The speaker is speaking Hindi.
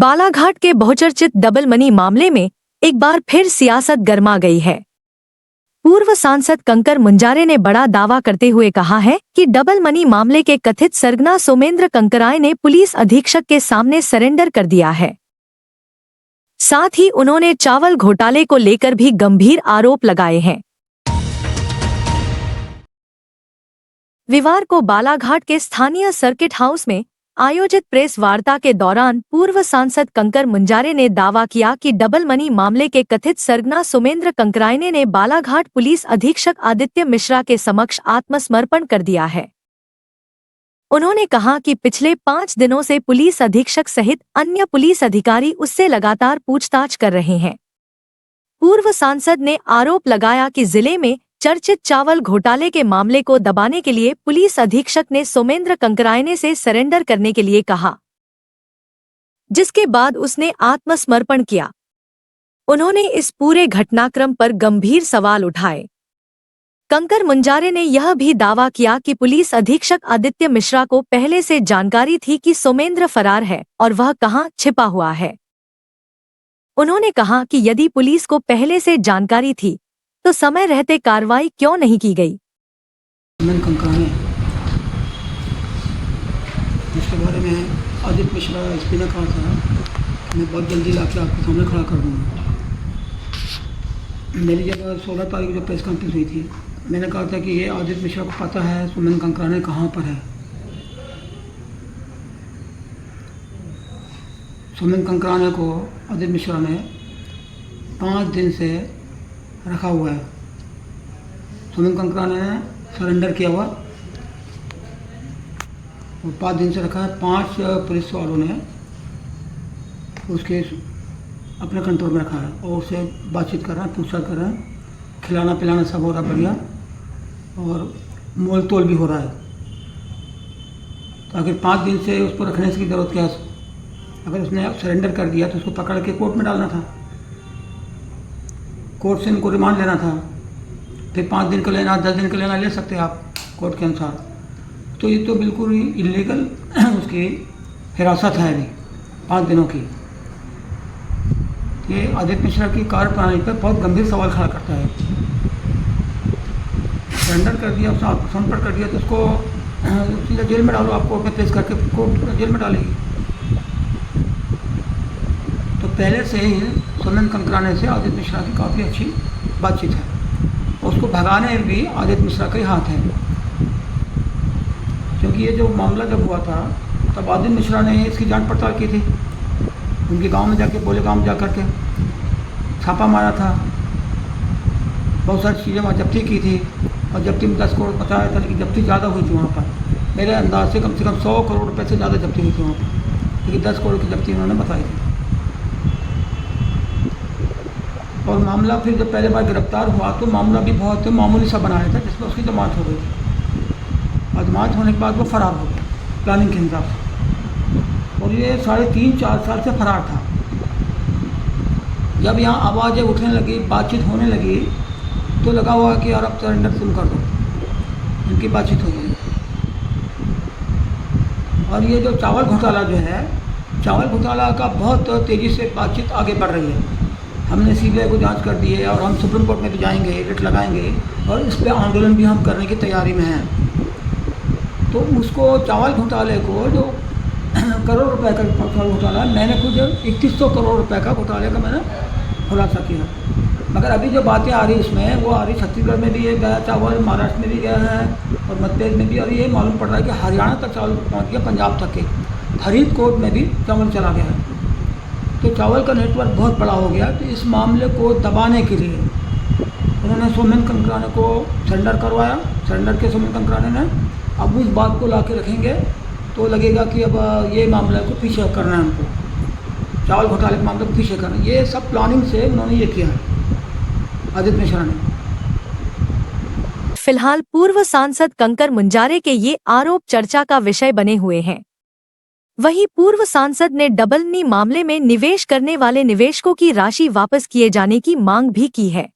बालाघाट के बहुचर्चित डबल मनी मामले में एक बार फिर सियासत गर्मा गई है। पूर्व सांसद कंकर मुंजारे ने बड़ा दावा करते हुए कहा है कि डबल मनी मामले के कथित सरगना सोमेंद्र कंकराय ने पुलिस अधीक्षक के सामने सरेंडर कर दिया है। साथ ही उन्होंने चावल घोटाले को लेकर भी गंभीर आरोप लगाए हैं। रविवार को बालाघाट के स्थानीय सर्किट हाउस में आयोजित प्रेस वार्ता के दौरान पूर्व सांसद कंकर मुंजारे ने दावा किया कि डबल मनी मामले के कथित सरगना सोमेंद्र कंकरायने ने बालाघाट पुलिस अधीक्षक आदित्य मिश्रा के समक्ष आत्मसमर्पण कर दिया है। उन्होंने कहा कि पिछले 5 दिनों से पुलिस अधीक्षक सहित अन्य पुलिस अधिकारी उससे लगातार पूछताछ कर रहे हैं। पूर्व सांसद ने आरोप लगाया कि जिले में चर्चित चावल घोटाले के मामले को दबाने के लिए पुलिस अधीक्षक ने सोमेंद्र कंकरायने से सरेंडर करने के लिए कहा, जिसके बाद उसने आत्मसमर्पण किया। उन्होंने इस पूरे घटनाक्रम पर गंभीर सवाल उठाए। कंकर मुंजारे ने यह भी दावा किया कि पुलिस अधीक्षक आदित्य मिश्रा को पहले से जानकारी थी कि सोमेंद्र फरार है और वह कहां छिपा हुआ है। उन्होंने कहा कि यदि पुलिस को पहले से जानकारी थी तो समय रहते कार्रवाई क्यों नहीं की गई। इसके बारे में आदित्य मिश्रा एसपी ने कहा था कि मैं बहुत जल्दी लाके आपके सामने खड़ा कर दूँगा। मेरी जब 16 तारीख को जब प्रेस कॉन्फ्रेंस हुई थी, मैंने कहा था कि ये आदित्य मिश्रा को पता है सोमेंद्र कंकरायने कहाँ पर है। सोमेंद्र कंकरायने को आदित्य मिश्रा ने 5 दिन से रखा हुआ है। सोमेंद्र कंकरायने ने सरेंडर किया हुआ और 5 दिन से रखा है। 5 पुलिस वालों ने उसके अपने कंट्रोल में रखा है और उससे बातचीत कर रहे हैं, पूछताछ कर रहे हैं, खिलाना पिलाना सब हो रहा है बढ़िया और मोल तोल भी हो रहा है। तो अगर 5 दिन से उसको रखने की ज़रूरत क्या है? अगर उसने सरेंडर कर दिया तो उसको पकड़ के कोर्ट में डालना था, कोर्ट से इनको रिमांड लेना था, फिर 5 दिन का लेना, 10 दिन का लेना ले सकते हैं आप कोर्ट के अनुसार। तो ये तो बिल्कुल ही इलीगल उसकी हिरासत है अभी 5 दिनों की। ये आदित्य मिश्रा की कार्यप्रणाली पर बहुत गंभीर सवाल खड़ा करता है। सरेंडर कर दिया, उसने आत्मसमर्पण कर दिया तो उसको सीधा जेल में डालो, आपको अपने पेश करके कोर्ट जेल में डालेगी। तो पहले से ही सोमेंद्र कंकरायने से आदित्य मिश्रा की काफ़ी अच्छी बातचीत है। उसको भगाने में भी आदित्य मिश्रा का ही हाथ है, क्योंकि ये जो मामला जब हुआ था तब आदित्य मिश्रा ने इसकी जांच पड़ताल की थी। उनके गांव में जाके, बोले गांव में जा कर के छापा मारा था, बहुत सारी चीज़ें वहाँ जब्ती की थी और जब्ती में 10 करोड़ बताया था, लेकिन जब्ती ज़्यादा हुई थी वहाँ पर। मेरे अंदाज से कम 100 करोड़ रुपये से ज़्यादा जब्ती हुई थी वहाँ पर, लेकिन 10 करोड़ की जब्ती उन्होंने बताई थी। और मामला फिर जब पहले बार गिरफ्तार हुआ तो मामला भी बहुत मामूली सा बनाया था, जिसमें उसकी जमानत हो गई थी और जमानत होने के बाद वो फरार हो गया प्लानिंग के हिसाब से। और ये 3.5-4 साल से फरार था। जब यहाँ आवाज़ें उठने लगी, बातचीत होने लगी तो लगा हुआ कि यार अब सरेंडर तुम कर दो, इनकी बातचीत हो गई। और ये जो चावल घोटाला जो है, चावल घोटाला का बहुत तेज़ी से बातचीत आगे बढ़ रही है। हमने सीबीआई को जांच कर दी है और हम सुप्रीम कोर्ट में भी जाएंगे, रिट लगाएंगे और इस पर आंदोलन भी हम करने की तैयारी में हैं। तो उसको चावल घोटाले को जो करोड़ रुपए का चावल घोटाला, मैंने खुद 3100 करोड़ रुपए का घोटाले का मैंने खुलासा किया। मगर अभी जो बातें आ रही इसमें वो आ रही, छत्तीसगढ़ में भी ये गया चावल, महाराष्ट्र में भी गया है और मध्य प्रदेश में भी, और ये मालूम पड़ रहा है कि हरियाणा तक चावल पहुँच गया, पंजाब तक के फरीदकोट में भी चावल चला गया है। तो चावल का नेटवर्क बहुत बड़ा हो गया। तो इस मामले को दबाने के लिए उन्होंने सोमेंद्र कंकरायने को सरेंडर करवाया। सरेंडर के सोमेंद्र कंकरायने ने अब उस बात को ला के रखेंगे तो लगेगा कि अब ये मामले को पीछे करना है, हमको चावल घोटाले के मामले को पीछे करना। ये सब प्लानिंग से उन्होंने ये किया है आदित्य मिश्रा ने। फिलहाल पूर्व सांसद कंकर मुंजारे के ये आरोप चर्चा का विषय बने हुए हैं। वहीं पूर्व सांसद ने डबल मनी मामले में निवेश करने वाले निवेशकों की राशि वापस किए जाने की मांग भी की है।